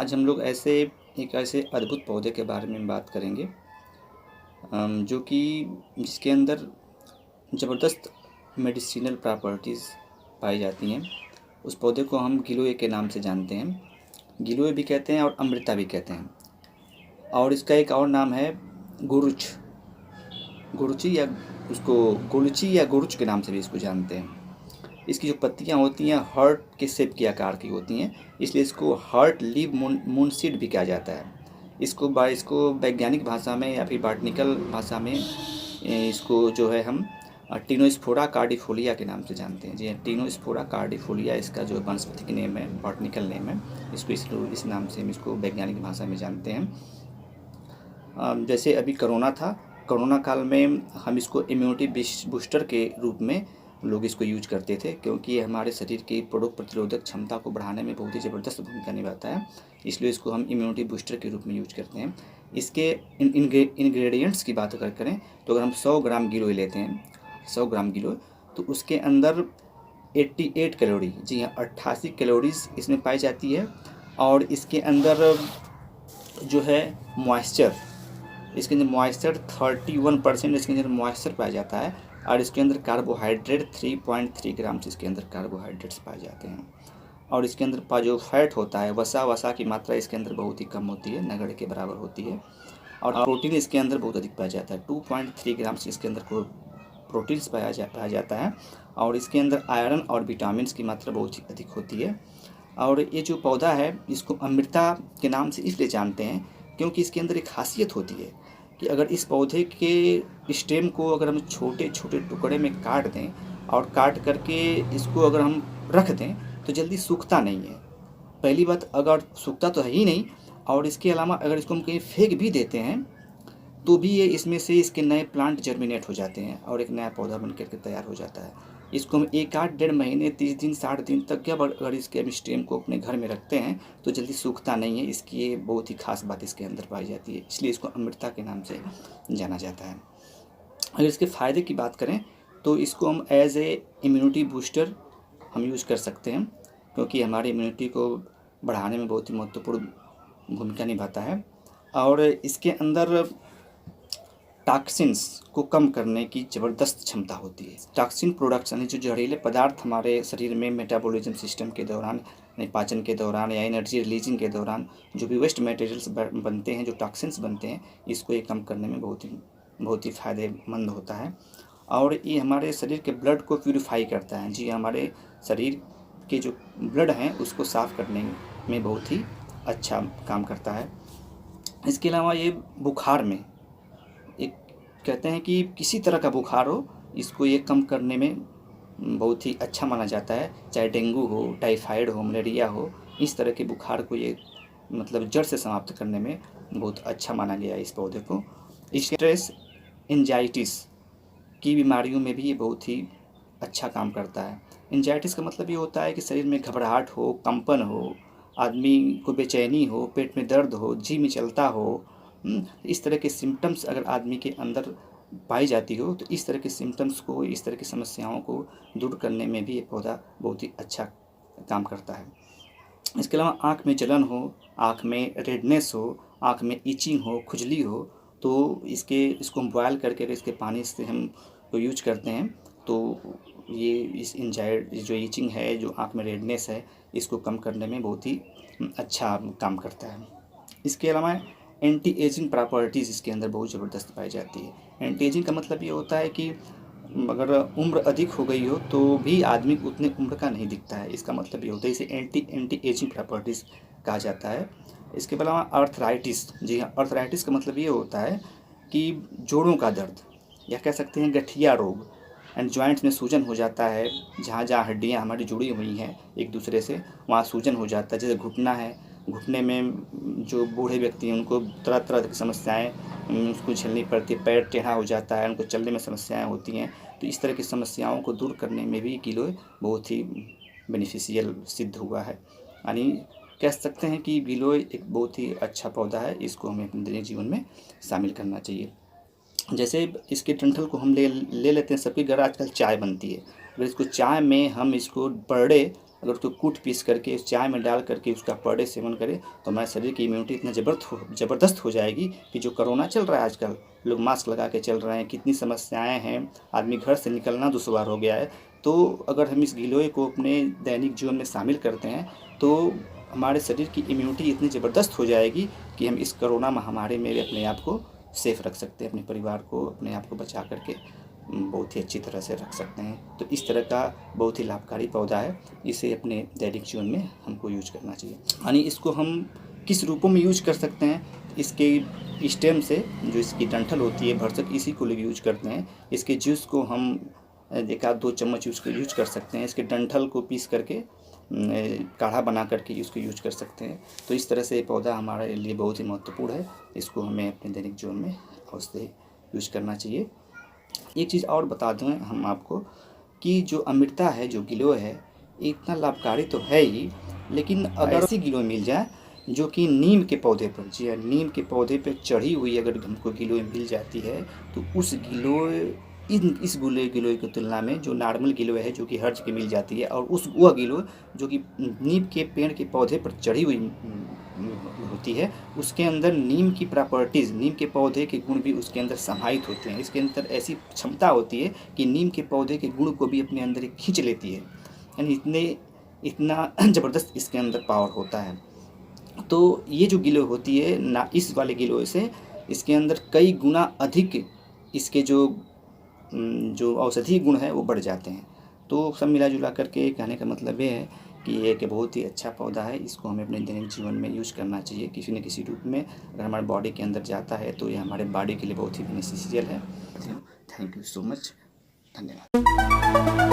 आज हम लोग एक ऐसे अद्भुत पौधे के बारे में बात करेंगे जो कि जिसके अंदर ज़बरदस्त मेडिसिनल प्रॉपर्टीज़ पाई जाती हैं। उस पौधे को हम गिलोय के नाम से जानते हैं। गिलोय भी कहते हैं और अमृता भी कहते हैं, और इसका एक और नाम है गुरुच गुरुची या गुलची या गुरुच के नाम से भी इसको जानते हैं। इसकी जो पत्तियां होती हैं हार्ट के शेप के आकार की होती हैं, इसलिए इसको हार्ट लीव मूनसीड भी कहा जाता है। इसको वैज्ञानिक भाषा में या फिर बॉटनिकल भाषा में इसको जो है हम टिनोस्पोरा कार्डिफोलिया के नाम से जानते हैं। जी हाँ, टिनोस्पोरा कार्डिफोलिया इसका जो वनस्पतिक नेम है, बॉटनिकल नेम है। इस नाम से हम इसको वैज्ञानिक भाषा में जानते हैं। जैसे अभी कोरोना काल में हम इसको इम्यूनिटी बूस्टर के रूप में लोग इसको यूज करते थे, क्योंकि ये हमारे शरीर की रोग प्रतिरोधक क्षमता को बढ़ाने में बहुत ही ज़बरदस्त भूमिका निभाता है। इसलिए इसको हम इम्यूनिटी बूस्टर के रूप में यूज करते हैं। इसके इंग्रेडिएंट्स की बात अगर करें तो अगर हम 100 ग्राम गिलोय लेते हैं, 100 ग्राम गिलोय, तो उसके अंदर 88 कैलोरी, जी हाँ 88 कैलोरीज इसमें पाई जाती है। और इसके अंदर जो है मॉइस्चर, इसके अंदर मॉइस्चर 31% इसके अंदर मॉइस्चर पाया जाता है। और इसके अंदर कार्बोहाइड्रेट 3.3 ग्राम से इसके अंदर कार्बोहाइड्रेट्स पाए जाते हैं। और इसके अंदर जो फैट होता है, वसा की मात्रा इसके अंदर बहुत ही कम होती है, नगड़ के बराबर होती है। और प्रोटीन इसके अंदर बहुत अधिक पाया जाता है, 2.3 ग्राम से इसके अंदर प्रोटीन्स पाया जाता है। और इसके अंदर आयरन और विटामिन की मात्रा बहुत ही अधिक होती है। और ये जो पौधा है इसको अमृता के नाम से इसलिए जानते हैं क्योंकि इसके अंदर एक खासियत होती है कि अगर इस पौधे के स्टेम को अगर हम छोटे छोटे टुकड़े में काट दें और काट करके इसको अगर हम रख दें तो जल्दी सूखता नहीं है। पहली बात, अगर सूखता तो है ही नहीं, और इसके अलावा अगर इसको हम कहीं फेंक भी देते हैं तो भी ये इसमें से इसके नए प्लांट जर्मिनेट हो जाते हैं और एक नया पौधा बन करके तैयार हो जाता है। इसको हम 1-8 महीने 30 दिन 60 दिन तक जब अगर इसके हम स्टेम को अपने घर में रखते हैं तो जल्दी सूखता नहीं है। इसकी ये बहुत ही खास बात इसके अंदर पाई जाती है, इसलिए इसको अमृता के नाम से जाना जाता है। अगर इसके फ़ायदे की बात करें तो इसको हम एज ए इम्यूनिटी बूस्टर हम यूज़ कर सकते हैं, क्योंकि हमारी इम्यूनिटी को बढ़ाने में बहुत ही महत्वपूर्ण भूमिका निभाता है। और इसके अंदर टॉक्सिन्स को कम करने की ज़बरदस्त क्षमता होती है। टॉक्सिन प्रोडक्शन, जो जहरीले पदार्थ हमारे शरीर में मेटाबॉलिज्म सिस्टम के दौरान, पाचन के दौरान या एनर्जी रिलीजिंग के दौरान जो भी वेस्ट मटेरियल्स बनते हैं, जो टॉक्सिन्स बनते हैं, इसको ये कम करने में बहुत ही फ़ायदेमंद होता है। और ये हमारे शरीर के ब्लड को प्यूरिफाई करता है। जी, हमारे शरीर के जो ब्लड हैं उसको साफ़ करने में बहुत ही अच्छा काम करता है। इसके अलावा ये बुखार में, एक कहते हैं कि किसी तरह का बुखार हो, इसको ये कम करने में बहुत ही अच्छा माना जाता है। चाहे डेंगू हो, टाइफाइड हो, मलेरिया हो, इस तरह के बुखार को ये मतलब जड़ से समाप्त करने में बहुत अच्छा माना गया है इस पौधे को। स्ट्रेस एंजाइटिस की बीमारियों में भी ये बहुत ही अच्छा काम करता है। एंजाइटिस का मतलब ये होता है कि शरीर में घबराहट हो, कंपन हो, आदमी को बेचैनी हो, पेट में दर्द हो, जी मिचलता हो, इस तरह के सिम्टम्स अगर आदमी के अंदर पाई जाती हो तो इस तरह के सिम्टम्स को, इस तरह की समस्याओं को दूर करने में भी ये पौधा बहुत ही अच्छा काम करता है। इसके अलावा आँख में जलन हो, आँख में रेडनेस हो, आँख में इचिंग हो, खुजली हो, तो इसको हम बॉयल करके इसके पानी से हम तो यूज करते हैं, तो ये जो इचिंग है, जो आँख में रेडनेस है, इसको कम करने में बहुत ही अच्छा काम करता है। इसके अलावा एंटी एजिंग प्रॉपर्टीज़ इसके अंदर बहुत ज़बरदस्त पाई जाती है। एंटी एजिंग का मतलब ये होता है कि अगर उम्र अधिक हो गई हो तो भी आदमी उतने उम्र का नहीं दिखता है। इसका मतलब ये होता है, इसे एंटी एजिंग प्रॉपर्टीज़ कहा जाता है। इसके अलावा अर्थराइटिस, जी हाँ, अर्थराइटिस का मतलब ये होता है कि जोड़ों का दर्द, या कह सकते हैं गठिया रोग, एंड जॉइंट्स में सूजन हो जाता है। जहाँ जहाँ हड्डियाँ हमारी जुड़ी हुई हैं एक दूसरे से, वहाँ सूजन हो जाता है। जैसे घुटना है, घुटने में जो बूढ़े व्यक्ति हैं उनको तरह तरह की समस्याएं उसको झेलनी पड़ती है। पैर टेढ़ा हो जाता है, उनको चलने में समस्याएं होती हैं। तो इस तरह की समस्याओं को दूर करने में भी गिलोय बहुत ही बेनिफिशियल सिद्ध हुआ है। यानी कह सकते हैं कि गिलोय एक बहुत ही अच्छा पौधा है, इसको हमें अपने दैनिक जीवन में शामिल करना चाहिए। जैसे इसके डंठल को हम ले लेते हैं, सबके घर आजकल चाय बनती है। अगर इसको चाय में हम इसको पर डे अगर उसको कूट पीस करके उस चाय में डाल करके उसका पर डे सेवन करें तो हमारे शरीर की इम्यूनिटी इतना ज़बरदस्त हो जाएगी कि जो कोरोना चल रहा है आजकल, लोग मास्क लगा के चल रहे हैं, कितनी समस्याएं हैं, आदमी घर से निकलना दुश्वार हो गया है। तो अगर हम इस गिलोय को अपने दैनिक जीवन में शामिल करते हैं तो हमारे शरीर की इम्यूनिटी इतनी ज़बरदस्त हो जाएगी कि हम इस कोरोना महामारी में भी अपने आप को सेफ़ रख सकते हैं, अपने परिवार को, अपने आप को बचा करके बहुत ही अच्छी तरह से रख सकते हैं। तो इस तरह का बहुत ही लाभकारी पौधा है, इसे अपने दैनिक जीवन में हमको यूज करना चाहिए। यानी इसको हम किस रूपों में यूज कर सकते हैं, इसके स्टेम से जो इसकी डंठल होती है भरसक, इसी को लोग यूज करते हैं। इसके जूस को हम 1 आध 2 चम्मच यूज कर सकते हैं। इसके डंठल को पीस करके काढ़ा बना करके इसको यूज कर सकते हैं। तो इस तरह से ये पौधा हमारे लिए बहुत ही महत्वपूर्ण है, इसको हमें अपने दैनिक जीवन में अवश्य यूज करना चाहिए। एक चीज़ और बता दें हम आपको कि जो अमृता है, जो गिलोय है, इतना लाभकारी तो है ही, लेकिन अगर ऐसी गिलोय मिल जाए जो कि नीम के पौधे पर, जी हाँ, नीम के पौधे पर चढ़ी हुई अगर हमको गिलोय मिल जाती है तो उस गिलोय इस गिलोय की तुलना में जो नॉर्मल गिलोय है जो कि हर जगह मिल जाती है, और वह गिलोय जो कि नीम के पेड़ के पौधे पर चढ़ी हुई होती है, उसके अंदर नीम की प्रॉपर्टीज़, नीम के पौधे के गुण भी उसके अंदर समाहित होते हैं। इसके अंदर ऐसी क्षमता होती है कि नीम के पौधे के गुण को भी अपने अंदर खींच लेती है, यानी इतना ज़बरदस्त इसके अंदर पावर होता है। तो ये जो गिलोय होती है ना, इस वाले गिलोय से इसके अंदर कई गुना अधिक इसके जो औषधीय गुण है वो बढ़ जाते हैं। तो सब मिला जुला करके कहने का मतलब ये है कि ये एक बहुत ही अच्छा पौधा है, इसको हमें अपने दैनिक जीवन में यूज करना चाहिए किसी न किसी रूप में। अगर हमारे बॉडी के अंदर जाता है तो ये हमारे बॉडी के लिए बहुत ही बेनिफिशियल है। थैंक यू सो मच, धन्यवाद।